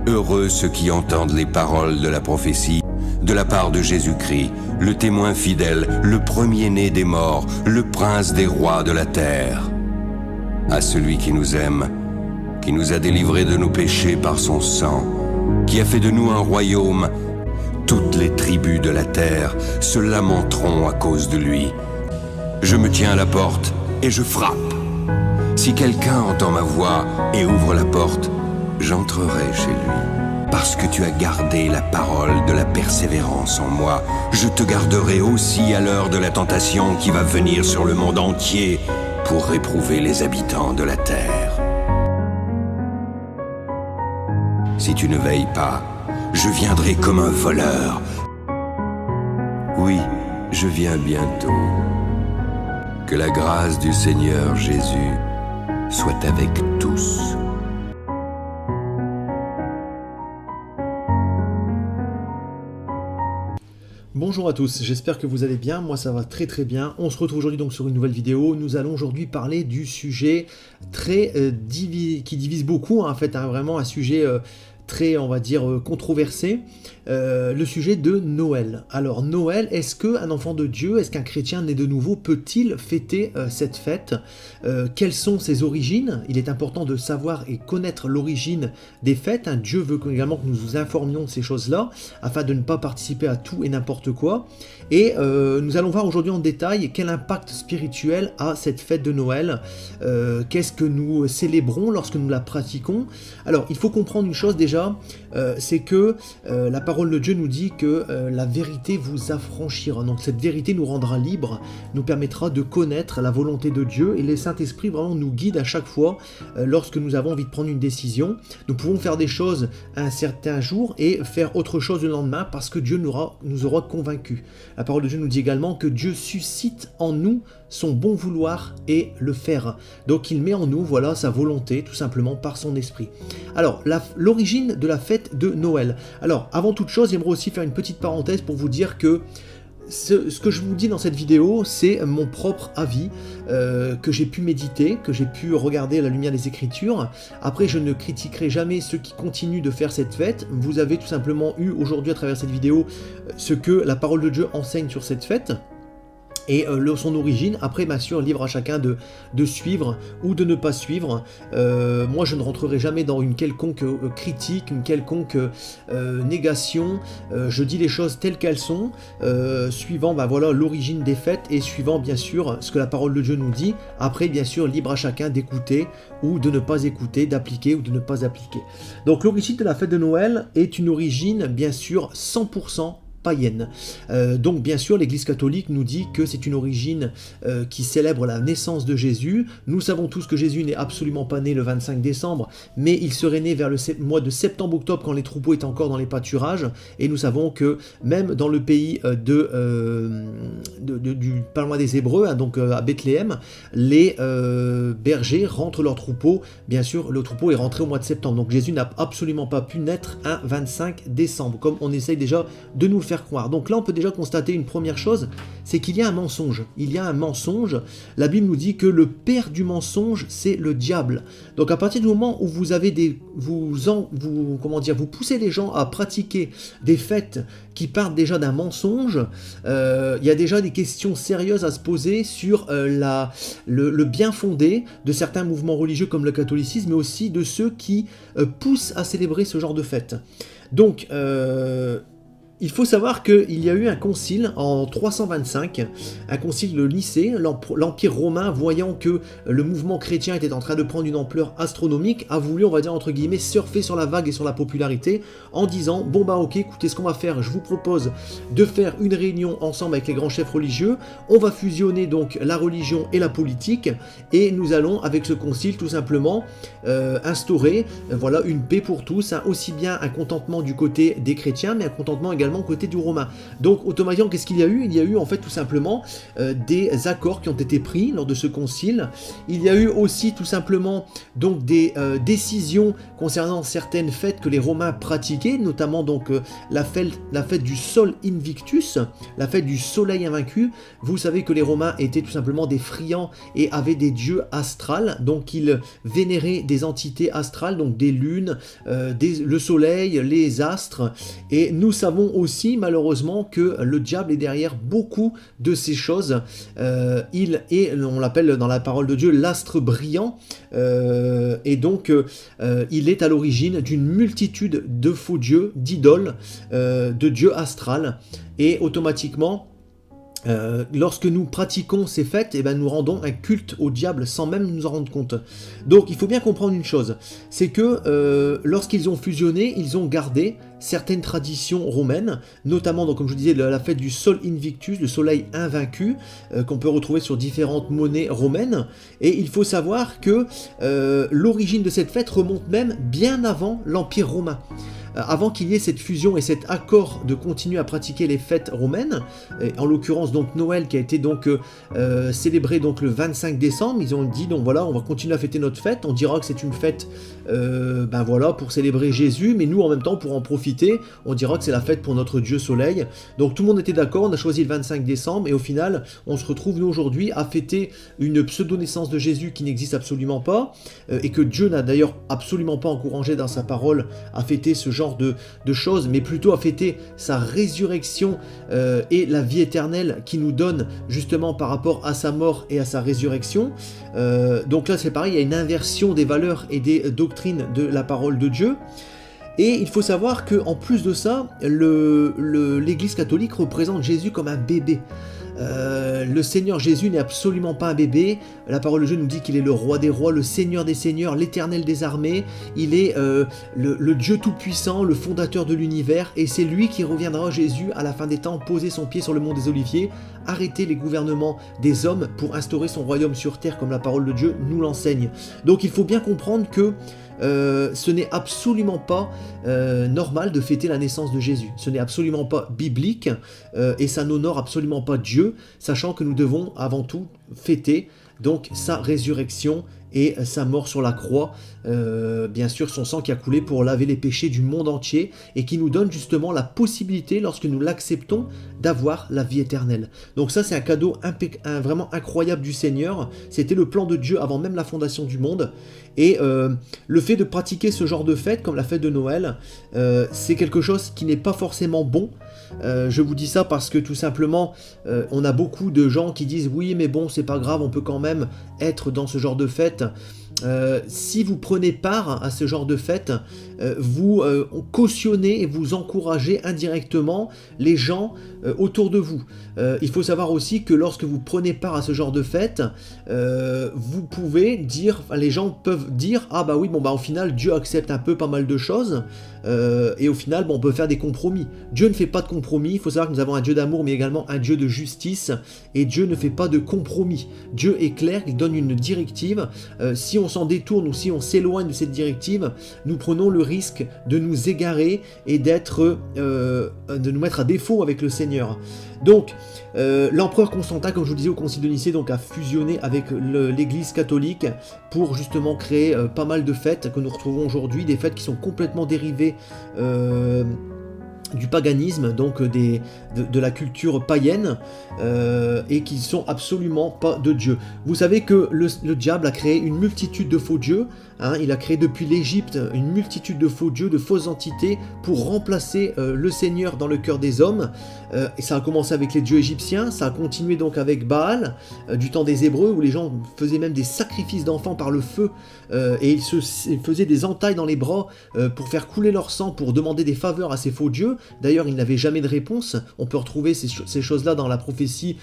Heureux ceux qui entendent les paroles de la prophétie de la part de Jésus-Christ, le témoin fidèle, le premier-né des morts, le prince des rois de la terre. À celui qui nous aime, qui nous a délivrés de nos péchés par son sang, qui a fait de nous un royaume, toutes les tribus de la terre se lamenteront à cause de lui. Je me tiens à la porte et je frappe. Si quelqu'un entend ma voix et ouvre la porte, j'entrerai chez lui. Parce que tu as gardé la parole de la persévérance en moi, je te garderai aussi à l'heure de la tentation qui va venir sur le monde entier pour réprouver les habitants de la terre. Si tu ne veilles pas, je viendrai comme un voleur. Oui, je viens bientôt. Que la grâce du Seigneur Jésus soit avec tous. Bonjour à tous, j'espère que vous allez bien, moi ça va très très bien. On se retrouve aujourd'hui donc sur une nouvelle vidéo. Nous allons aujourd'hui parler du sujet qui divise beaucoup, en fait, vraiment un sujet très, on va dire, controversé, le sujet de Noël. Alors Noël, est-ce qu'un enfant de Dieu, est-ce qu'un chrétien né de nouveau peut-il fêter cette fête? Quelles sont ses origines? Il est important de savoir et connaître l'origine des fêtes. Dieu veut également que nous nous informions de ces choses-là, afin de ne pas participer à tout et n'importe quoi. Et nous allons voir aujourd'hui en détail quel impact spirituel a cette fête de Noël, qu'est-ce que nous célébrons lorsque nous la pratiquons. Alors il faut comprendre une chose déjà, c'est que la parole de Dieu nous dit que la vérité vous affranchira. Donc cette vérité nous rendra libres, nous permettra de connaître la volonté de Dieu, et le Saint-Esprit vraiment nous guide à chaque fois lorsque nous avons envie de prendre une décision. Nous pouvons faire des choses un certain jour et faire autre chose le lendemain parce que Dieu nous aura convaincus. La parole de Dieu nous dit également que Dieu suscite en nous son bon vouloir et le faire. Donc il met en nous, voilà, sa volonté, tout simplement par son esprit. Alors, l'origine de la fête de Noël. Alors, avant toute chose, j'aimerais aussi faire une petite parenthèse pour vous dire que ce que je vous dis dans cette vidéo, c'est mon propre avis que j'ai pu méditer, que j'ai pu regarder à la lumière des Écritures. Après, je ne critiquerai jamais ceux qui continuent de faire cette fête. Vous avez tout simplement eu aujourd'hui à travers cette vidéo ce que la parole de Dieu enseigne sur cette fête et son origine. Après, bien sûr, libre à chacun de suivre ou de ne pas suivre. Moi, je ne rentrerai jamais dans une quelconque critique, une quelconque négation. Je dis les choses telles qu'elles sont, suivant voilà, l'origine des fêtes et suivant bien sûr ce que la parole de Dieu nous dit. Après, bien sûr, libre à chacun d'écouter ou de ne pas écouter, d'appliquer ou de ne pas appliquer. Donc, l'origine de la fête de Noël est une origine, bien sûr, 100% païenne. Donc bien sûr l'Église catholique nous dit que c'est une origine qui célèbre la naissance de Jésus. Nous savons tous que Jésus n'est absolument pas né le 25 décembre, mais il serait né vers le mois de septembre-octobre quand les troupeaux étaient encore dans les pâturages, et nous savons que même dans le pays du pas loin des Hébreux, donc à Bethléem, les bergers rentrent leurs troupeaux. Bien sûr, le troupeau est rentré au mois de septembre, donc Jésus n'a absolument pas pu naître un 25 décembre, comme on essaye déjà de nous le faire croire. Donc là, on peut déjà constater une première chose, c'est qu'il y a un mensonge. Il y a un mensonge. La Bible nous dit que le père du mensonge, c'est le diable. Donc à partir du moment où vous avez vous poussez les gens à pratiquer des fêtes qui partent déjà d'un mensonge, il y a déjà des questions sérieuses à se poser sur le bien fondé de certains mouvements religieux comme le catholicisme, mais aussi de ceux qui poussent à célébrer ce genre de fêtes. Donc, il faut savoir qu'il y a eu un concile en 325, un concile de Nicée. L'Empire romain, voyant que le mouvement chrétien était en train de prendre une ampleur astronomique, a voulu, on va dire entre guillemets, surfer sur la vague et sur la popularité en disant, bon bah ok, écoutez, ce qu'on va faire, je vous propose de faire une réunion ensemble avec les grands chefs religieux, on va fusionner donc la religion et la politique, et nous allons avec ce concile tout simplement instaurer voilà, une paix pour tous, aussi bien un contentement du côté des chrétiens, mais un contentement également également côté du romain. Donc automatiquement, qu'est-ce qu'il y a eu? Il y a eu en fait tout simplement des accords qui ont été pris lors de ce concile. Il y a eu aussi tout simplement donc des décisions concernant certaines fêtes que les Romains pratiquaient, notamment donc la fête du Sol Invictus, la fête du soleil invaincu. Vous savez que les Romains étaient tout simplement des friands et avaient des dieux astrales, donc ils vénéraient des entités astrales, donc des lunes, le soleil, les astres, et nous savons aussi malheureusement que le diable est derrière beaucoup de ces choses. Il est, on l'appelle dans la parole de Dieu, l'astre brillant, et donc il est à l'origine d'une multitude de faux dieux, d'idoles, de dieux astrales, et automatiquement lorsque nous pratiquons ces fêtes, eh ben, nous rendons un culte au diable sans même nous en rendre compte. Donc il faut bien comprendre une chose, c'est que lorsqu'ils ont fusionné, ils ont gardé certaines traditions romaines, notamment donc, comme je vous disais, la fête du Sol Invictus, le soleil invaincu, qu'on peut retrouver sur différentes monnaies romaines. Et il faut savoir que l'origine de cette fête remonte même bien avant l'Empire romain. Avant qu'il y ait cette fusion et cet accord de continuer à pratiquer les fêtes romaines, en l'occurrence donc Noël qui a été donc célébré donc le 25 décembre, ils ont dit donc voilà, on va continuer à fêter notre fête, on dira que c'est une fête ben voilà, pour célébrer Jésus, mais nous en même temps pour en profiter, on dira que c'est la fête pour notre Dieu Soleil. Donc tout le monde était d'accord, on a choisi le 25 décembre et au final on se retrouve nous aujourd'hui à fêter une pseudo-naissance de Jésus qui n'existe absolument pas, et que Dieu n'a d'ailleurs absolument pas encouragé dans sa parole à fêter ce genre de choses, mais plutôt à fêter sa résurrection et la vie éternelle qui nous donne justement par rapport à sa mort et à sa résurrection. Donc là c'est pareil, il y a une inversion des valeurs et des doctrines de la parole de Dieu. Et il faut savoir qu'en plus de ça, l'Église catholique représente Jésus comme un bébé. Le Seigneur Jésus n'est absolument pas un bébé. La parole de Dieu nous dit qu'il est le roi des rois, le Seigneur des seigneurs, l'Éternel des armées. Il est le Dieu tout-puissant, le fondateur de l'univers, et c'est lui qui reviendra, Jésus, à la fin des temps, poser son pied sur le mont des Oliviers, arrêter les gouvernements des hommes pour instaurer son royaume sur terre, comme la parole de Dieu nous l'enseigne. Donc il faut bien comprendre que ce n'est absolument pas normal de fêter la naissance de Jésus. Ce n'est absolument pas biblique et ça n'honore absolument pas Dieu, sachant que nous devons avant tout fêter donc sa résurrection et sa mort sur la croix, bien sûr son sang qui a coulé pour laver les péchés du monde entier et qui nous donne justement la possibilité, lorsque nous l'acceptons, d'avoir la vie éternelle. Donc ça c'est un cadeau vraiment incroyable du Seigneur, c'était le plan de Dieu avant même la fondation du monde, et le fait de pratiquer ce genre de fête comme la fête de Noël, c'est quelque chose qui n'est pas forcément bon. Je vous dis ça parce que tout simplement on a beaucoup de gens qui disent oui mais bon c'est pas grave, on peut quand même être dans ce genre de fête. Si vous prenez part à ce genre de fête, vous cautionnez et vous encouragez indirectement les gens autour de vous. Il faut savoir aussi que lorsque vous prenez part à ce genre de fête, vous pouvez dire, les gens peuvent dire ah bah oui bon bah au final Dieu accepte un peu pas mal de choses et au final bon, on peut faire des compromis. Dieu ne fait pas de compromis. Il faut savoir que nous avons un Dieu d'amour mais également un Dieu de justice, et Dieu ne fait pas de compromis. Dieu est clair, il donne une directive. Si on s'en détourne ou si on s'éloigne de cette directive, nous prenons le risque de nous égarer et de nous mettre à défaut avec le Seigneur. Donc, l'empereur Constantin, comme je vous le disais au Concile de Nicée, donc, a fusionné avec l'Église catholique pour justement créer pas mal de fêtes que nous retrouvons aujourd'hui, des fêtes qui sont complètement dérivées du paganisme, donc de la culture païenne, et qui sont absolument pas de Dieu. Vous savez que le diable a créé une multitude de faux dieux, hein, il a créé depuis l'Égypte une multitude de faux dieux, de fausses entités pour remplacer le Seigneur dans le cœur des hommes, et ça a commencé avec les dieux égyptiens, ça a continué donc avec Baal, du temps des Hébreux, où les gens faisaient même des sacrifices d'enfants par le feu, et ils faisaient des entailles dans les bras pour faire couler leur sang, pour demander des faveurs à ces faux dieux. D'ailleurs, ils n'avaient jamais de réponse. On peut retrouver ces choses-là dans la prophétie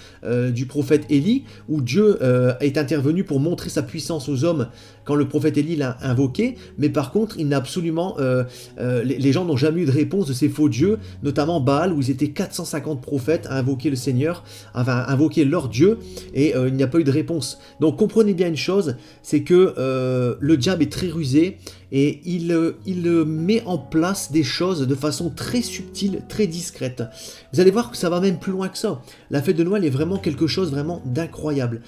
du prophète Élie, où Dieu est intervenu pour montrer sa puissance aux hommes quand le prophète Élie l'a invoqué, mais par contre, il n'a absolument... les gens n'ont jamais eu de réponse de ces faux dieux, notamment Baal, où ils étaient 450 prophètes à invoquer le Seigneur, à invoquer leur Dieu, et il n'y a pas eu de réponse. Donc comprenez bien une chose, c'est que le diable est très rusé, et il met en place des choses de façon très subtile subtile, très discrète. Vous allez voir que ça va même plus loin que ça. La fête de Noël est vraiment quelque chose vraiment d'incroyable.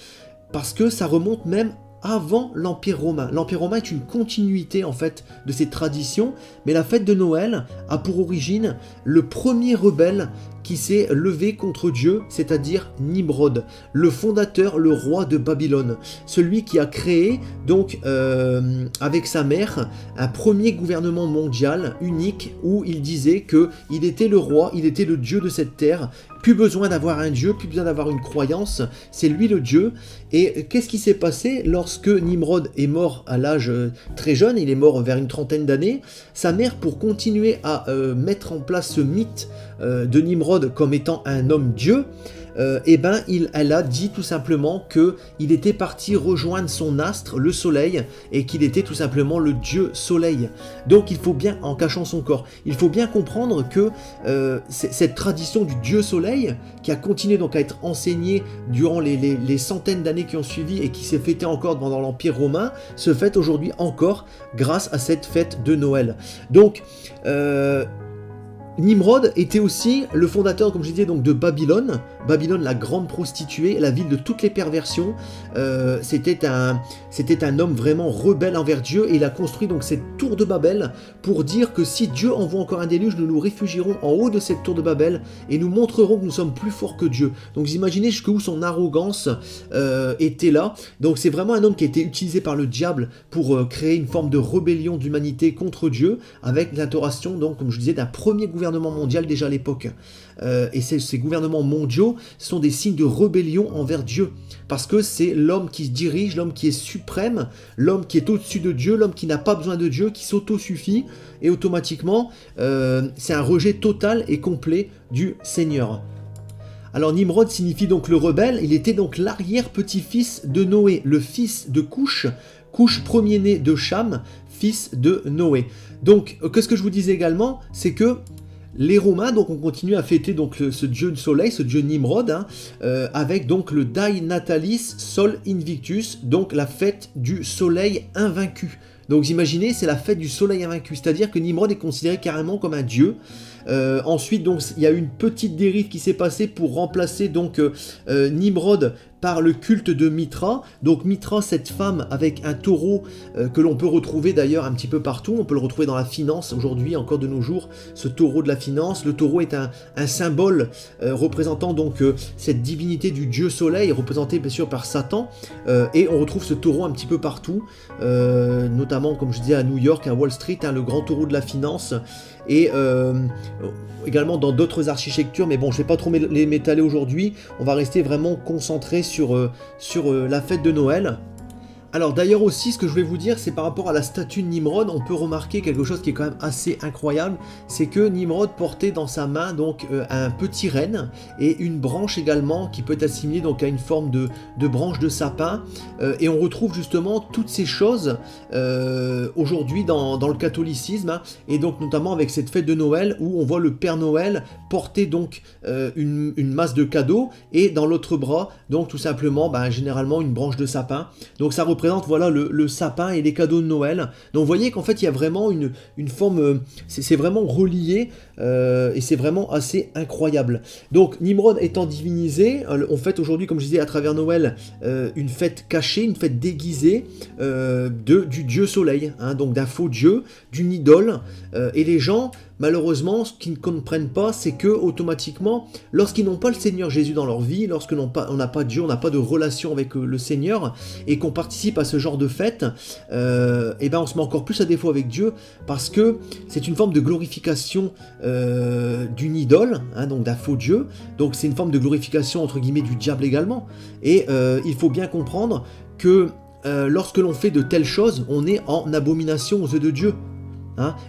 Parce que ça remonte même avant l'Empire romain. L'Empire romain est une continuité en fait de ces traditions, mais la fête de Noël a pour origine le premier rebelle qui s'est levé contre Dieu, c'est-à-dire Nimrod, le fondateur, le roi de Babylone, celui qui a créé donc avec sa mère un premier gouvernement mondial unique où il disait que il était le roi, il était le Dieu de cette terre. Plus besoin d'avoir un Dieu, plus besoin d'avoir une croyance, c'est lui le Dieu. Et qu'est-ce qui s'est passé lorsque Nimrod est mort à l'âge très jeune, il est mort vers une trentaine d'années, sa mère, pour continuer à mettre en place ce mythe de Nimrod comme étant un homme Dieu, elle a dit tout simplement qu'il était parti rejoindre son astre, le soleil, et qu'il était tout simplement le dieu soleil. Donc il faut bien, en cachant son corps, il faut bien comprendre que cette tradition du dieu soleil, qui a continué donc à être enseignée durant les centaines d'années qui ont suivi et qui s'est fêtée encore pendant l'Empire romain, se fête aujourd'hui encore grâce à cette fête de Noël. Donc Nimrod était aussi le fondateur, comme je disais, donc de Babylone. Babylone, la grande prostituée, la ville de toutes les perversions. C'était un homme vraiment rebelle envers Dieu, et il a construit donc cette tour de Babel pour dire que si Dieu envoie encore un déluge, nous nous réfugierons en haut de cette tour de Babel et nous montrerons que nous sommes plus forts que Dieu. Donc vous imaginez jusqu'où son arrogance était là. Donc c'est vraiment un homme qui a été utilisé par le diable pour créer une forme de rébellion d'humanité contre Dieu, avec l'instauration, donc comme je disais, d'un premier gouvernement mondial déjà à l'époque. Et ces gouvernements mondiaux sont des signes de rébellion envers Dieu, parce que c'est l'homme qui se dirige, l'homme qui est suprême, l'homme qui est au-dessus de Dieu, l'homme qui n'a pas besoin de Dieu, qui s'auto-suffit, et automatiquement c'est un rejet total et complet du Seigneur. Alors Nimrod signifie donc le rebelle. Il était donc l'arrière-petit-fils de Noé, le fils de Couche, Couche premier-né de Cham, fils de Noé. Donc qu'est-ce que je vous disais également, c'est que les Romains donc ont continué à fêter donc ce dieu du soleil, ce dieu Nimrod, avec donc le Dai Natalis Sol Invictus, donc la fête du soleil invaincu. Donc vous imaginez, c'est la fête du soleil invaincu, c'est-à-dire que Nimrod est considéré carrément comme un dieu. Ensuite, donc, il y a eu une petite dérive qui s'est passée pour remplacer donc Nimrod par le culte de Mitra. Donc Mitra, cette femme avec un taureau que l'on peut retrouver d'ailleurs un petit peu partout. On peut le retrouver dans la finance aujourd'hui, encore de nos jours, ce taureau de la finance. Le taureau est un symbole représentant donc cette divinité du dieu soleil, représentée bien sûr par Satan. Et on retrouve ce taureau un petit peu partout, notamment comme je disais à New York, à Wall Street, le grand taureau de la finance. Et également dans d'autres architectures, mais bon, je ne vais pas trop les m'étaler aujourd'hui, on va rester vraiment concentré sur la fête de Noël. Alors d'ailleurs aussi, ce que je vais vous dire, c'est par rapport à la statue de Nimrod, on peut remarquer quelque chose qui est quand même assez incroyable, c'est que Nimrod portait dans sa main donc un petit renne et une branche également qui peut être assimilée donc à une forme de branche de sapin, et on retrouve justement toutes ces choses aujourd'hui dans le catholicisme, et donc notamment avec cette fête de Noël où on voit le Père Noël porter donc une masse de cadeaux, et dans l'autre bras donc tout simplement généralement une branche de sapin. Donc ça représente voilà le sapin et les cadeaux de Noël. Donc vous voyez qu'en fait il y a vraiment une forme, c'est vraiment relié, et c'est vraiment assez incroyable. Donc Nimrod étant divinisé, on fête aujourd'hui, comme je disais, à travers Noël, une fête cachée, une fête déguisée du dieu soleil, donc d'un faux dieu, d'une idole, et les gens malheureusement, ce qu'ils ne comprennent pas, c'est que automatiquement, lorsqu'ils n'ont pas le Seigneur Jésus dans leur vie, lorsqu'on n'a pas Dieu, on n'a pas de relation avec le Seigneur, et qu'on participe à ce genre de fête, on se met encore plus à défaut avec Dieu, parce que c'est une forme de glorification d'une idole, donc d'un faux Dieu. Donc c'est une forme de glorification entre guillemets du diable également. Et il faut bien comprendre que lorsque l'on fait de telles choses, on est en abomination aux yeux de Dieu.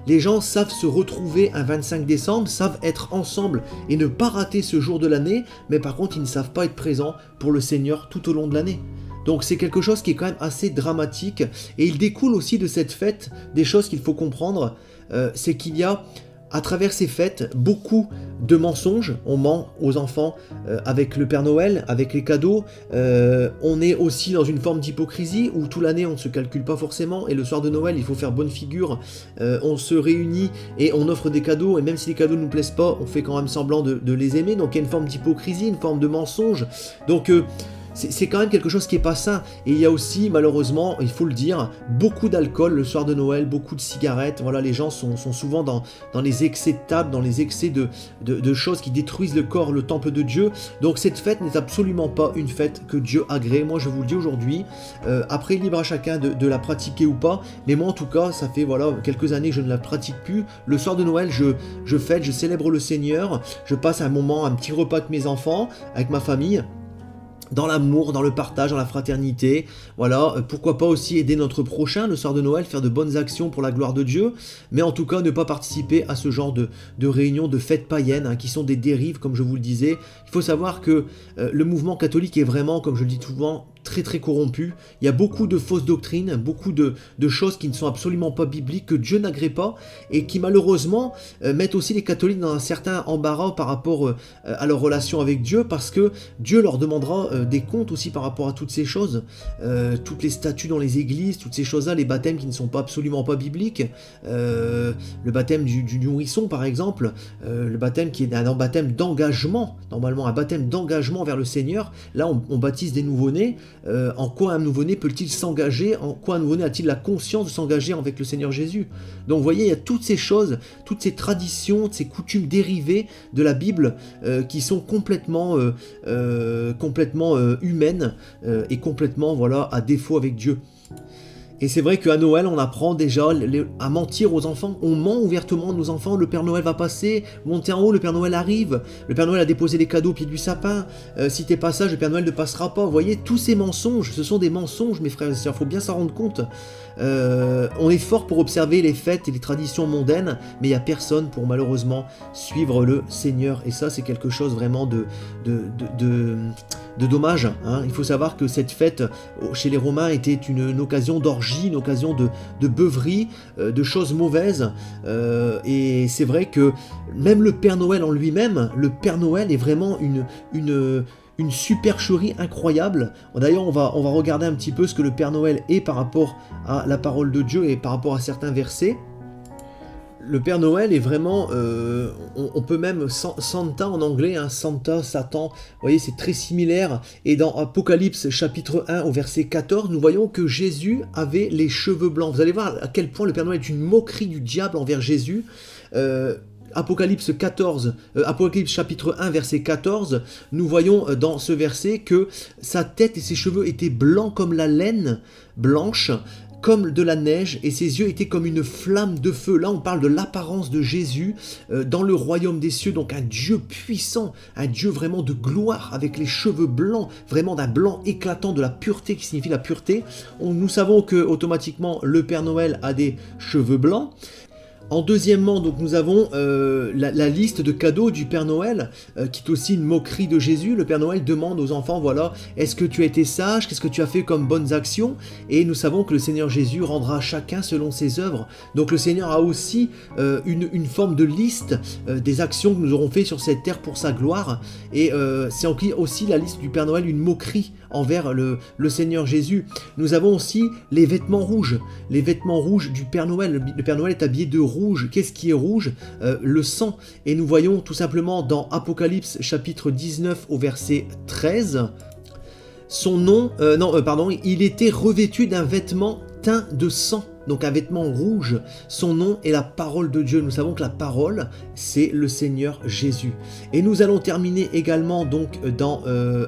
Les gens savent se retrouver un 25 décembre, savent être ensemble et ne pas rater ce jour de l'année, mais par contre ils ne savent pas être présents pour le Seigneur tout au long de l'année. Donc c'est quelque chose qui est quand même assez dramatique, et il découle aussi de cette fête des choses qu'il faut comprendre, c'est qu'il y a à travers ces fêtes, beaucoup de mensonges. On ment aux enfants avec le Père Noël, avec les cadeaux. On est aussi dans une forme d'hypocrisie où tout l'année on ne se calcule pas forcément et le soir de Noël il faut faire bonne figure. On se réunit et on offre des cadeaux et même si les cadeaux ne nous plaisent pas, on fait quand même semblant de les aimer. Donc il y a une forme d'hypocrisie, une forme de mensonge. Donc c'est quand même quelque chose qui n'est pas sain. Et il y a aussi, malheureusement, il faut le dire, beaucoup d'alcool le soir de Noël, beaucoup de cigarettes. Voilà, les gens sont souvent dans les excès de table, dans les excès de choses qui détruisent le corps, le temple de Dieu. Donc cette fête n'est absolument pas une fête que Dieu agrée. Moi, je vous le dis aujourd'hui. Après, libre à chacun de la pratiquer ou pas. Mais moi, en tout cas, ça fait voilà quelques années que je ne la pratique plus. Le soir de Noël, je fête, je célèbre le Seigneur. Je passe un moment, un petit repas avec mes enfants, avec ma famille, dans l'amour, dans le partage, dans la fraternité. Voilà, pourquoi pas aussi aider notre prochain le soir de Noël, faire de bonnes actions pour la gloire de Dieu, mais en tout cas ne pas participer à ce genre de réunions, de fêtes païennes, hein, qui sont des dérives, comme je vous le disais. Il faut savoir que le mouvement catholique est vraiment, comme je le dis souvent, très très corrompu. Il y a beaucoup de fausses doctrines, beaucoup de choses qui ne sont absolument pas bibliques, que Dieu n'agrée pas, et qui malheureusement mettent aussi les catholiques dans un certain embarras par rapport à leur relation avec Dieu, parce que Dieu leur demandera des comptes aussi par rapport à toutes ces choses, toutes les statues dans les églises, toutes ces choses-là, les baptêmes qui ne sont pas absolument pas bibliques, le baptême du nourrisson par exemple, le baptême qui est un baptême d'engagement, normalement un baptême d'engagement vers le Seigneur. Là on baptise des nouveau-nés. En quoi un nouveau-né peut-il s'engager? En quoi un nouveau-né a-t-il la conscience de s'engager avec le Seigneur Jésus? Donc vous voyez, il y a toutes ces choses, toutes ces traditions, ces coutumes dérivées de la Bible qui sont complètement humaines et complètement voilà, à défaut avec Dieu. Et c'est vrai qu'à Noël, on apprend déjà à mentir aux enfants. On ment ouvertement à nos enfants. Le Père Noël va passer. Montez en haut, le Père Noël arrive. Le Père Noël a déposé les cadeaux au pied du sapin. Si t'es pas sage, le Père Noël ne passera pas. Vous voyez, tous ces mensonges, ce sont des mensonges, mes frères et sœurs. Il faut bien s'en rendre compte. On est fort pour observer les fêtes et les traditions mondaines, mais il n'y a personne pour malheureusement suivre le Seigneur. Et ça, c'est quelque chose vraiment de dommage. Hein. Il faut savoir que cette fête, chez les Romains, était une occasion d'orgie, une occasion de beuverie, de choses mauvaises. Et c'est vrai que même le Père Noël en lui-même, le Père Noël est vraiment une supercherie incroyable. D'ailleurs, on va regarder un petit peu ce que le Père Noël est par rapport à la parole de Dieu et par rapport à certains versets. Le Père Noël est vraiment, on peut même, Santa en anglais, hein, Santa, Satan, vous voyez, c'est très similaire. Et dans Apocalypse chapitre 1 au verset 14, nous voyons que Jésus avait les cheveux blancs. Vous allez voir à quel point le Père Noël est une moquerie du diable envers Jésus. Apocalypse chapitre 1 verset 14, nous voyons dans ce verset que sa tête et ses cheveux étaient blancs comme la laine blanche, comme de la neige, et ses yeux étaient comme une flamme de feu. Là, on parle de l'apparence de Jésus dans le royaume des cieux, donc un Dieu puissant, un Dieu vraiment de gloire, avec les cheveux blancs, vraiment d'un blanc éclatant, de la pureté qui signifie la pureté. Nous savons que automatiquement le Père Noël a des cheveux blancs. En deuxièmement, donc, nous avons la liste de cadeaux du Père Noël, qui est aussi une moquerie de Jésus. Le Père Noël demande aux enfants, voilà, est-ce que tu as été sage? Qu'est-ce que tu as fait comme bonnes actions? Et nous savons que le Seigneur Jésus rendra chacun selon ses œuvres. Donc le Seigneur a aussi une forme de liste des actions que nous aurons fait sur cette terre pour sa gloire. Et c'est aussi la liste du Père Noël, une moquerie envers le Seigneur Jésus. Nous avons aussi les vêtements rouges du Père Noël. Le Père Noël est habillé de rouge. Qu'est-ce qui est rouge? Le sang. Et nous voyons tout simplement dans Apocalypse chapitre 19 au verset 13, son nom, il était revêtu d'un vêtement teint de sang. Donc un vêtement rouge, son nom est la parole de Dieu. Nous savons que la parole, c'est le Seigneur Jésus. Et nous allons terminer également donc dans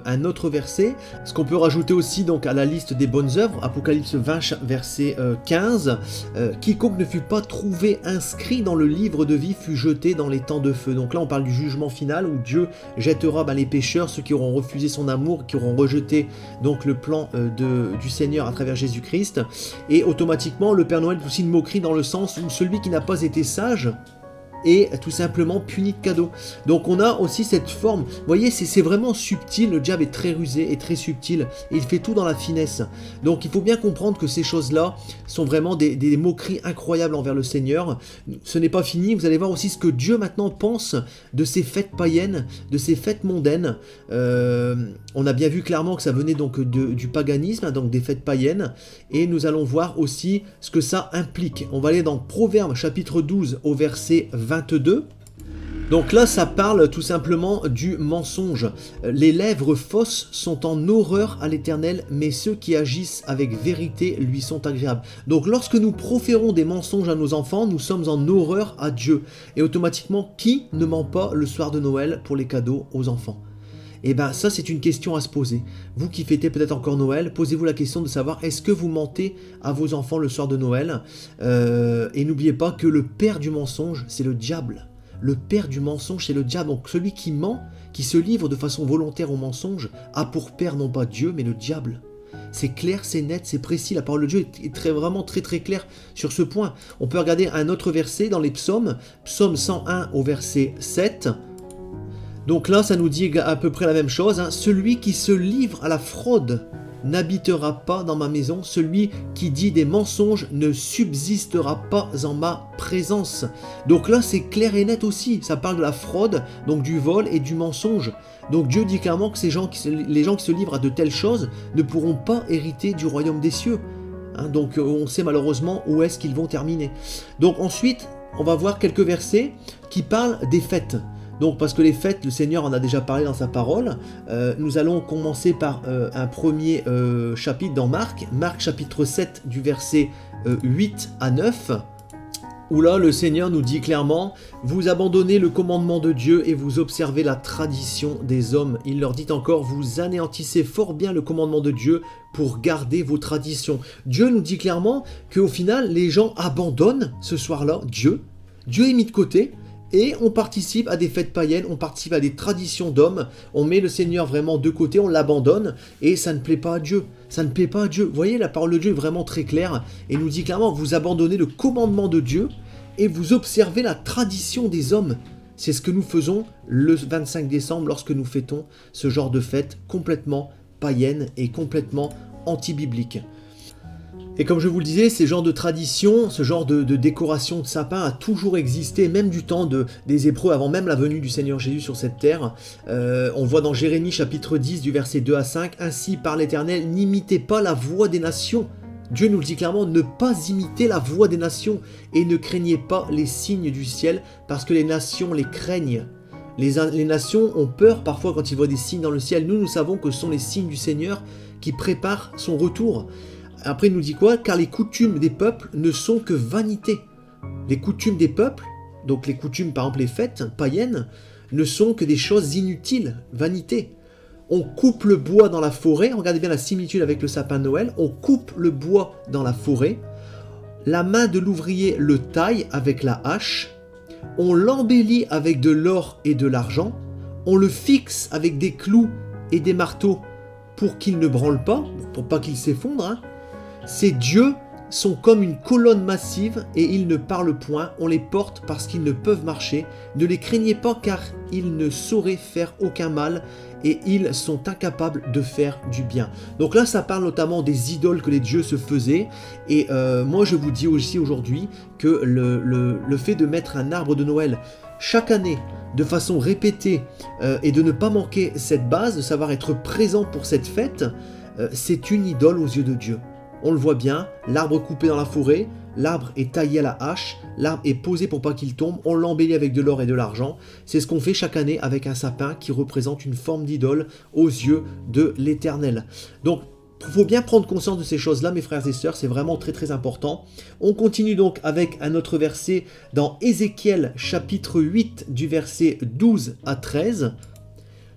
un autre verset, ce qu'on peut rajouter aussi donc à la liste des bonnes œuvres, Apocalypse 20 verset 15, quiconque ne fut pas trouvé inscrit dans le livre de vie fut jeté dans les temps de feu. Donc là on parle du jugement final où Dieu jettera les pécheurs, ceux qui auront refusé son amour, qui auront rejeté donc le plan du Seigneur à travers Jésus-Christ. Et automatiquement le Père Noël est aussi une moquerie dans le sens où celui qui n'a pas été sage et tout simplement puni de cadeaux. Donc on a aussi cette forme, vous voyez, c'est vraiment subtil, le diable est très rusé et très subtil, et il fait tout dans la finesse. Donc il faut bien comprendre que ces choses-là sont vraiment des moqueries incroyables envers le Seigneur. Ce n'est pas fini, vous allez voir aussi ce que Dieu maintenant pense de ces fêtes païennes, de ces fêtes mondaines. On a bien vu clairement que ça venait donc du paganisme, donc des fêtes païennes, et nous allons voir aussi ce que ça implique. On va aller dans Proverbes chapitre 12 au verset 22. Donc là, ça parle tout simplement du mensonge. Les lèvres fausses sont en horreur à l'Éternel, mais ceux qui agissent avec vérité lui sont agréables. Donc lorsque nous proférons des mensonges à nos enfants, nous sommes en horreur à Dieu. Et automatiquement, qui ne ment pas le soir de Noël pour les cadeaux aux enfants ? Et bien ça, c'est une question à se poser. Vous qui fêtez peut-être encore Noël, posez-vous la question de savoir est-ce que vous mentez à vos enfants le soir de Noël ? Et n'oubliez pas que le père du mensonge, c'est le diable. Le père du mensonge, c'est le diable. Donc celui qui ment, qui se livre de façon volontaire au mensonge, a pour père non pas Dieu, mais le diable. C'est clair, c'est net, c'est précis. La parole de Dieu est vraiment très très claire sur ce point. On peut regarder un autre verset dans les psaumes, psaume 101 au verset 7. Donc là, ça nous dit à peu près la même chose. Celui qui se livre à la fraude n'habitera pas dans ma maison. Celui qui dit des mensonges ne subsistera pas en ma présence. Donc là, c'est clair et net aussi. Ça parle de la fraude, donc du vol et du mensonge. Donc Dieu dit clairement que les gens qui se livrent à de telles choses ne pourront pas hériter du royaume des cieux. Donc on sait malheureusement où est-ce qu'ils vont terminer. Donc ensuite, on va voir quelques versets qui parlent des fêtes. Donc parce que les fêtes, le Seigneur en a déjà parlé dans sa parole, nous allons commencer par un premier chapitre dans Marc chapitre 7 du verset 8 à 9, où là le Seigneur nous dit clairement « Vous abandonnez le commandement de Dieu et vous observez la tradition des hommes. » Il leur dit encore « Vous anéantissez fort bien le commandement de Dieu pour garder vos traditions. » Dieu nous dit clairement qu'au final les gens abandonnent ce soir-là Dieu est mis de côté. Et on participe à des fêtes païennes, on participe à des traditions d'hommes, on met le Seigneur vraiment de côté, on l'abandonne, et ça ne plaît pas à Dieu. Ça ne plaît pas à Dieu. Vous voyez, la parole de Dieu est vraiment très claire, et nous dit clairement, vous abandonnez le commandement de Dieu, et vous observez la tradition des hommes. C'est ce que nous faisons le 25 décembre, lorsque nous fêtons ce genre de fête complètement païenne et complètement anti-biblique. Et comme je vous le disais, ces genres de traditions, ce genre de décoration de sapin a toujours existé, même du temps des Hébreux, avant même la venue du Seigneur Jésus sur cette terre. On voit dans Jérémie chapitre 10 du verset 2 à 5, « Ainsi par l'Éternel, n'imitez pas la voix des nations. » Dieu nous le dit clairement, ne pas imiter la voix des nations, et ne craignez pas les signes du ciel, parce que les nations les craignent. Les nations ont peur parfois quand ils voient des signes dans le ciel. Nous savons que ce sont les signes du Seigneur qui préparent son retour. Après, il nous dit quoi ? Car les coutumes des peuples ne sont que vanité. Les coutumes des peuples, donc les coutumes, par exemple les fêtes païennes, ne sont que des choses inutiles, vanité. On coupe le bois dans la forêt, regardez bien la similitude avec le sapin de Noël, on coupe le bois dans la forêt, la main de l'ouvrier le taille avec la hache, on l'embellit avec de l'or et de l'argent, on le fixe avec des clous et des marteaux pour qu'il ne branle pas, pour pas qu'il s'effondre. Ces dieux sont comme une colonne massive et ils ne parlent point, on les porte parce qu'ils ne peuvent marcher. Ne les craignez pas car ils ne sauraient faire aucun mal et ils sont incapables de faire du bien. Donc là, ça parle notamment des idoles que les dieux se faisaient. Et moi, je vous dis aussi aujourd'hui que le fait de mettre un arbre de Noël chaque année, de façon répétée, et de ne pas manquer cette base, de savoir être présent pour cette fête, c'est une idole aux yeux de Dieu. On le voit bien, l'arbre coupé dans la forêt, l'arbre est taillé à la hache, l'arbre est posé pour pas qu'il tombe, on l'embellit avec de l'or et de l'argent. C'est ce qu'on fait chaque année avec un sapin qui représente une forme d'idole aux yeux de l'Éternel. Donc, il faut bien prendre conscience de ces choses-là, mes frères et sœurs, c'est vraiment très très important. On continue donc avec un autre verset dans Ézéchiel chapitre 8 du verset 12 à 13.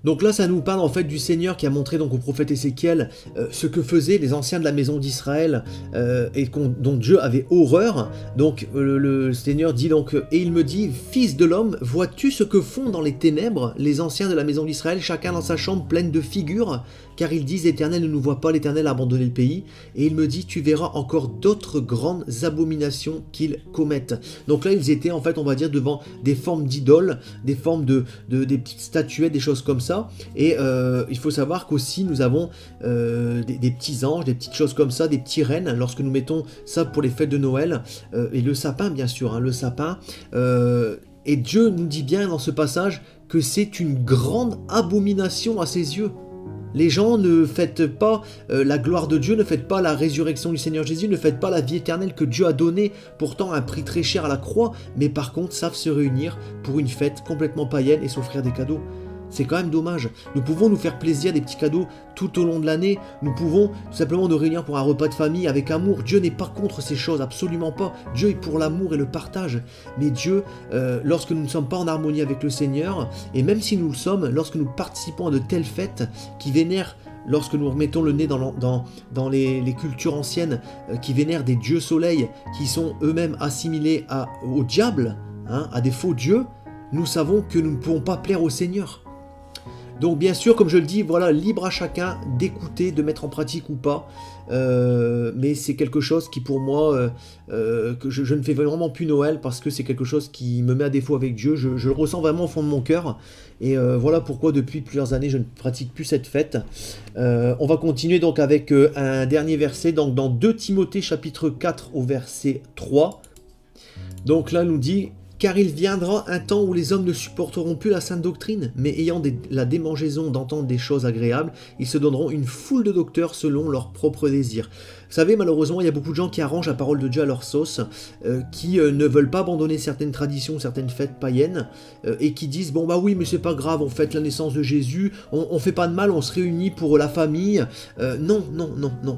Donc là, ça nous parle en fait du Seigneur qui a montré donc au prophète Ézéchiel ce que faisaient les anciens de la maison d'Israël dont Dieu avait horreur. Donc le Seigneur dit donc, et il me dit, fils de l'homme, vois-tu ce que font dans les ténèbres les anciens de la maison d'Israël, chacun dans sa chambre pleine de figures, car ils disent, l'Éternel ne nous voit pas, l'Éternel a abandonné le pays. Et il me dit, tu verras encore d'autres grandes abominations qu'ils commettent. Donc là, ils étaient en fait, on va dire, devant des formes d'idoles, des formes des petites statuettes, des choses comme ça. Et il faut savoir qu'aussi nous avons des petits anges, des petites choses comme ça, des petits rennes, lorsque nous mettons ça pour les fêtes de Noël, et le sapin bien sûr, hein, le sapin. Et Dieu nous dit bien dans ce passage que c'est une grande abomination à ses yeux. Les gens ne fêtent pas la gloire de Dieu, ne fêtent pas la résurrection du Seigneur Jésus, ne fêtent pas la vie éternelle que Dieu a donnée, pourtant à un prix très cher à la croix, mais par contre savent se réunir pour une fête complètement païenne et s'offrir des cadeaux. C'est quand même dommage. Nous pouvons nous faire plaisir des petits cadeaux tout au long de l'année. Nous pouvons tout simplement nous réunir pour un repas de famille avec amour. Dieu n'est pas contre ces choses, absolument pas. Dieu est pour l'amour et le partage. Mais Dieu, lorsque nous ne sommes pas en harmonie avec le Seigneur, et même si nous le sommes, lorsque nous participons à de telles fêtes qui vénèrent, lorsque nous remettons le nez dans les cultures anciennes, qui vénèrent des dieux soleils, qui sont eux-mêmes assimilés au diable, hein, à des faux dieux, nous savons que nous ne pouvons pas plaire au Seigneur. Donc bien sûr, comme je le dis, voilà, libre à chacun d'écouter, de mettre en pratique ou pas. Mais c'est quelque chose qui pour moi, que je ne fais vraiment plus Noël parce que c'est quelque chose qui me met à défaut avec Dieu. Je le ressens vraiment au fond de mon cœur. Et voilà pourquoi depuis plusieurs années je ne pratique plus cette fête. On va continuer donc avec un dernier verset, donc dans 2 Timothée chapitre 4 au verset 3. Donc là nous dit... Car il viendra un temps où les hommes ne supporteront plus la sainte doctrine, mais ayant la démangeaison d'entendre des choses agréables, ils se donneront une foule de docteurs selon leurs propres désirs. Vous savez, malheureusement, il y a beaucoup de gens qui arrangent la parole de Dieu à leur sauce, qui ne veulent pas abandonner certaines traditions, certaines fêtes païennes, et qui disent, bon bah oui, mais c'est pas grave, on fête la naissance de Jésus, on fait pas de mal, on se réunit pour la famille. Non,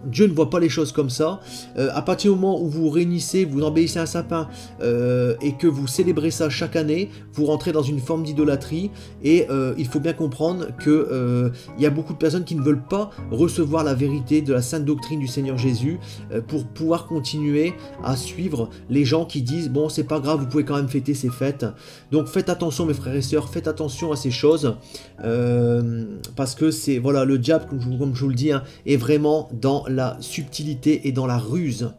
Dieu ne voit pas les choses comme ça. À partir du moment où vous vous réunissez, vous embellissez un sapin, et que vous célébrez ça chaque année, vous rentrez dans une forme d'idolâtrie, et il faut bien comprendre que il y a beaucoup de personnes qui ne veulent pas recevoir la vérité de la sainte doctrine du Seigneur Jésus, pour pouvoir continuer à suivre les gens qui disent bon c'est pas grave, vous pouvez quand même fêter ces fêtes. Donc faites attention mes frères et sœurs, faites attention à ces choses, parce que c'est voilà, le diable, comme je vous le dis, hein, est vraiment dans la subtilité et dans la ruse.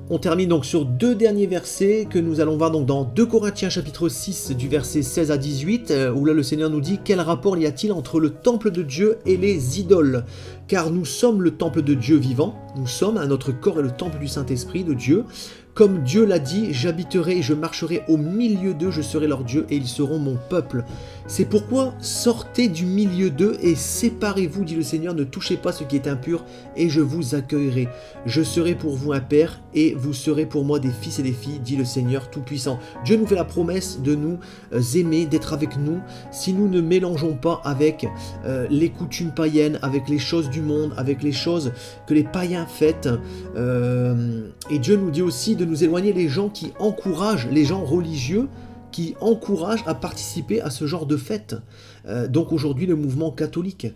On termine donc sur 2 derniers versets que nous allons voir donc dans 2 Corinthiens chapitre 6 du verset 16 à 18, où là le Seigneur nous dit: quel rapport y a-t-il entre le temple de Dieu et les idoles? Car nous sommes le temple de Dieu vivant, nous sommes, notre corps est le temple du Saint-Esprit de Dieu. Comme Dieu l'a dit, j'habiterai et je marcherai au milieu d'eux, je serai leur Dieu et ils seront mon peuple. C'est pourquoi sortez du milieu d'eux et séparez-vous, dit le Seigneur, ne touchez pas ce qui est impur et je vous accueillerai. Je serai pour vous un père et vous serez pour moi des fils et des filles, dit le Seigneur Tout-Puissant. Dieu nous fait la promesse de nous aimer, d'être avec nous, si nous ne mélangeons pas avec les coutumes païennes, avec les choses du monde, avec les choses que les païens fêtent. Et Dieu nous dit aussi de nous éloigner les gens qui encouragent, les gens religieux, qui encouragent à participer à ce genre de fêtes. Donc aujourd'hui le mouvement catholique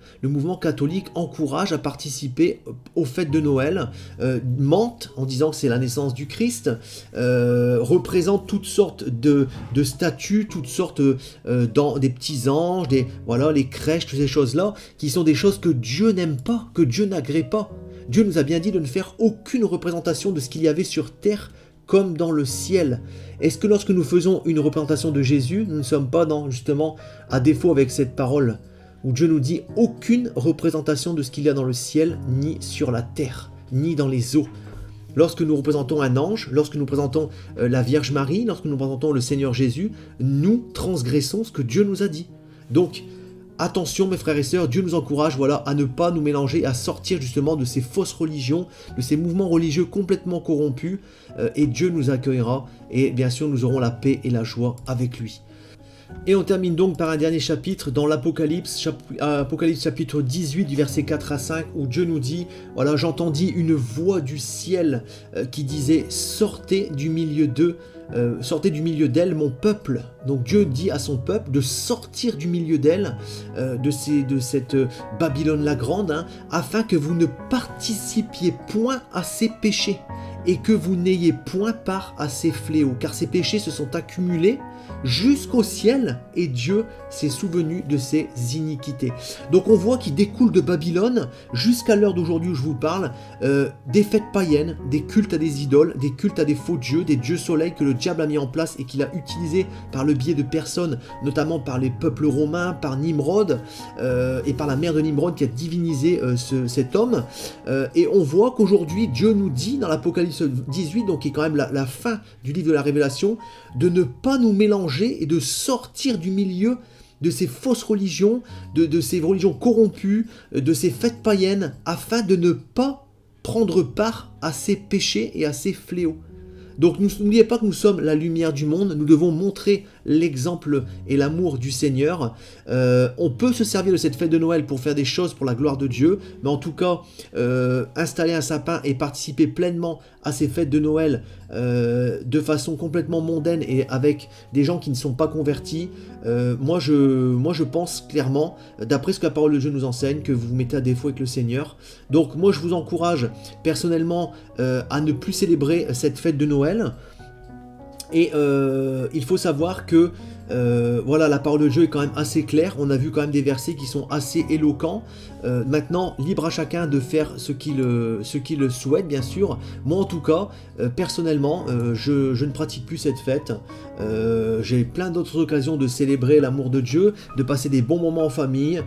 encourage à participer aux fêtes de Noël, mente en disant que c'est la naissance du Christ, représente toutes sortes de statues, toutes sortes des petits anges, les crèches, toutes ces choses-là, qui sont des choses que Dieu n'aime pas, que Dieu n'agrée pas. Dieu nous a bien dit de ne faire aucune représentation de ce qu'il y avait sur terre comme dans le ciel. Est-ce que lorsque nous faisons une représentation de Jésus, nous ne sommes pas justement à défaut avec cette parole où Dieu nous dit aucune représentation de ce qu'il y a dans le ciel, ni sur la terre, ni dans les eaux. Lorsque nous représentons un ange, lorsque nous présentons la Vierge Marie, lorsque nous présentons le Seigneur Jésus, nous transgressons ce que Dieu nous a dit. Donc, attention mes frères et sœurs, Dieu nous encourage à ne pas nous mélanger, à sortir justement de ces fausses religions, de ces mouvements religieux complètement corrompus, et Dieu nous accueillera, et bien sûr nous aurons la paix et la joie avec lui. Et on termine donc par un dernier chapitre dans l'Apocalypse, Apocalypse chapitre 18 du verset 4 à 5, où Dieu nous dit, j'entendis une voix du ciel qui disait, sortez du milieu d'eux, sortez du milieu d'elle mon peuple. Donc Dieu dit à son peuple de sortir du milieu d'elle, de cette Babylone la grande, hein, afin que vous ne participiez point à ses péchés et que vous n'ayez point part à ses fléaux, car ces péchés se sont accumulés jusqu'au ciel et Dieu s'est souvenu de ses iniquités. Donc on voit qu'il découle de Babylone jusqu'à l'heure d'aujourd'hui où je vous parle, des fêtes païennes, des cultes à des idoles, des cultes à des faux dieux, des dieux soleils que le diable a mis en place et qu'il a utilisé par le biais de personnes, notamment par les peuples romains, par Nimrod et par la mère de Nimrod qui a divinisé cet homme. Et on voit qu'aujourd'hui Dieu nous dit dans l'Apocalypse 18, donc qui est quand même la fin du livre de la Révélation, de ne pas nous mélanger et de sortir du milieu de ces fausses religions, de ces religions corrompues, de ces fêtes païennes, afin de ne pas prendre part à ces péchés et à ces fléaux. Donc n'oubliez pas que nous sommes la lumière du monde, nous devons montrer l'exemple et l'amour du Seigneur. On peut se servir de cette fête de Noël pour faire des choses pour la gloire de Dieu, mais en tout cas, installer un sapin et participer pleinement à ces fêtes de Noël de façon complètement mondaine et avec des gens qui ne sont pas convertis, moi je pense clairement, d'après ce que la parole de Dieu nous enseigne, que vous vous mettez à défaut avec le Seigneur. Donc moi je vous encourage personnellement à ne plus célébrer cette fête de Noël. Et il faut savoir que voilà, la parole de Dieu est quand même assez claire. On a vu quand même des versets qui sont assez éloquents. Maintenant, libre à chacun de faire ce qu'il souhaite, bien sûr. Moi, en tout cas, personnellement, je ne pratique plus cette fête. J'ai plein d'autres occasions de célébrer l'amour de Dieu, de passer des bons moments en famille,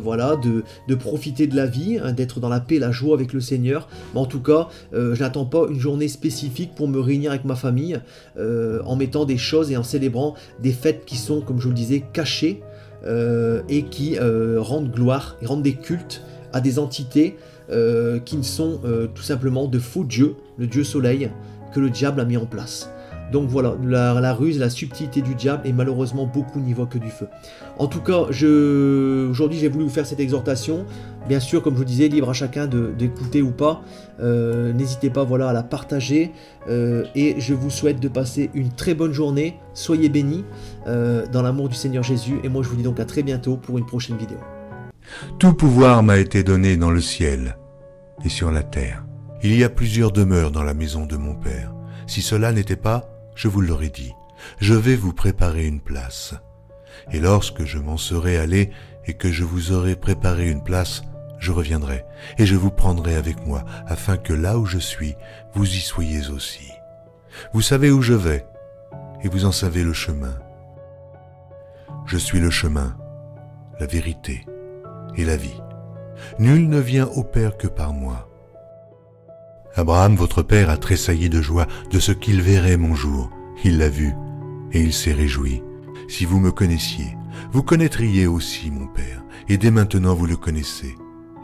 voilà, de profiter de la vie, hein, d'être dans la paix, la joie avec le Seigneur. Mais en tout cas, je n'attends pas une journée spécifique pour me réunir avec ma famille, en mettant des choses et en célébrant des fêtes qui sont, comme je vous le disais, cachées et qui rendent gloire, et rendent des cultes à des entités qui ne sont tout simplement de faux dieux, le dieu soleil que le diable a mis en place. Donc voilà, la ruse, la subtilité du diable, et malheureusement beaucoup n'y voient que du feu. En tout cas, aujourd'hui j'ai voulu vous faire cette exhortation. Bien sûr, comme je vous disais, libre à chacun d'écouter ou pas. N'hésitez pas, voilà, à la partager. Et je vous souhaite de passer une très bonne journée. Soyez bénis dans l'amour du Seigneur Jésus. Et moi je vous dis donc à très bientôt pour une prochaine vidéo. Tout pouvoir m'a été donné dans le ciel et sur la terre. Il y a plusieurs demeures dans la maison de mon Père. Si cela n'était pas, je vous l'aurais dit, je vais vous préparer une place. Et lorsque je m'en serai allé et que je vous aurai préparé une place, je reviendrai et je vous prendrai avec moi, afin que là où je suis, vous y soyez aussi. Vous savez où je vais, et vous en savez le chemin. Je suis le chemin, la vérité et la vie. Nul ne vient au Père que par moi. Abraham, votre père, a tressailli de joie de ce qu'il verrait mon jour. Il l'a vu, et il s'est réjoui. Si vous me connaissiez, vous connaîtriez aussi mon Père, et dès maintenant vous le connaissez,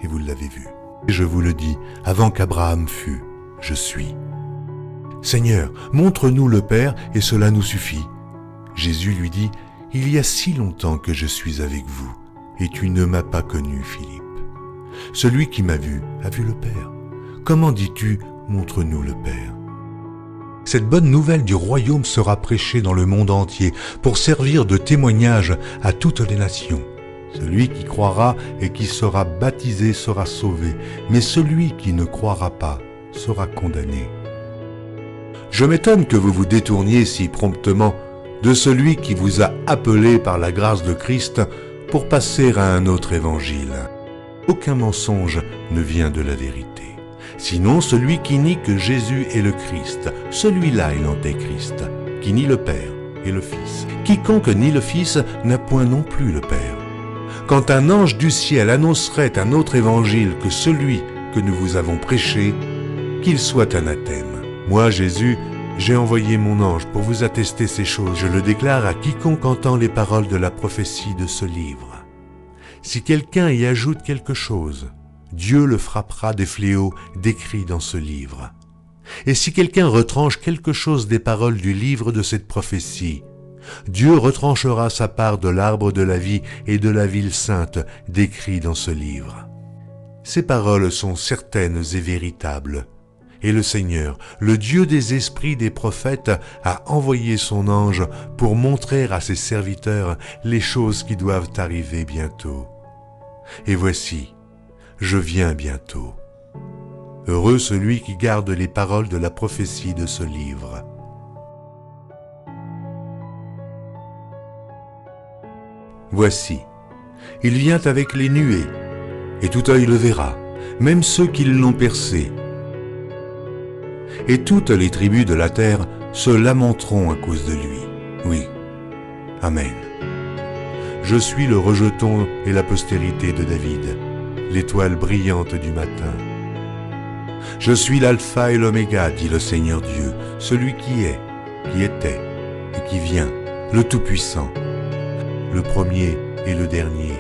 et vous l'avez vu. Et je vous le dis, avant qu'Abraham fût, je suis. Seigneur, montre-nous le Père, et cela nous suffit. Jésus lui dit, il y a si longtemps que je suis avec vous, et tu ne m'as pas connu, Philippe. Celui qui m'a vu a vu le Père. Comment dis-tu, montre-nous le Père? Cette bonne nouvelle du royaume sera prêchée dans le monde entier pour servir de témoignage à toutes les nations. Celui qui croira et qui sera baptisé sera sauvé, mais celui qui ne croira pas sera condamné. Je m'étonne que vous vous détourniez si promptement de celui qui vous a appelé par la grâce de Christ pour passer à un autre évangile. Aucun mensonge ne vient de la vérité. Sinon, celui qui nie que Jésus est le Christ, celui-là est l'Antéchrist, qui nie le Père et le Fils. Quiconque nie le Fils n'a point non plus le Père. Quand un ange du ciel annoncerait un autre évangile que celui que nous vous avons prêché, qu'il soit anathème. Moi, Jésus, j'ai envoyé mon ange pour vous attester ces choses. Je le déclare à quiconque entend les paroles de la prophétie de ce livre. Si quelqu'un y ajoute quelque chose, Dieu le frappera des fléaux décrits dans ce livre. Et si quelqu'un retranche quelque chose des paroles du livre de cette prophétie, Dieu retranchera sa part de l'arbre de la vie et de la ville sainte décrits dans ce livre. Ces paroles sont certaines et véritables, Et le Seigneur, le Dieu des esprits des prophètes, a envoyé son ange pour montrer à ses serviteurs les choses qui doivent arriver bientôt. Et voici, je viens bientôt. Heureux celui qui garde les paroles de la prophétie de ce livre. Voici, il vient avec les nuées, et tout œil le verra, même ceux qui l'ont percé. Et toutes les tribus de la terre se lamenteront à cause de lui. Oui, Amen. Je suis le rejeton et la postérité de David, l'étoile brillante du matin. Je suis l'alpha et l'oméga, dit le Seigneur Dieu, celui qui est, qui était et qui vient, le Tout-Puissant, le premier et le dernier,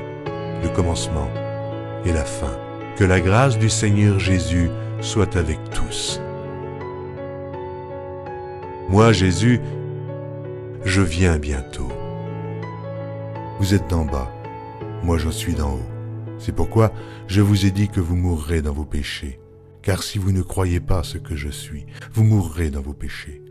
le commencement et la fin. Que la grâce du Seigneur Jésus soit avec tous. Moi, Jésus, je viens bientôt. Vous êtes d'en bas, moi je suis d'en haut. C'est pourquoi je vous ai dit que vous mourrez dans vos péchés. Car si vous ne croyez pas ce que je suis, vous mourrez dans vos péchés.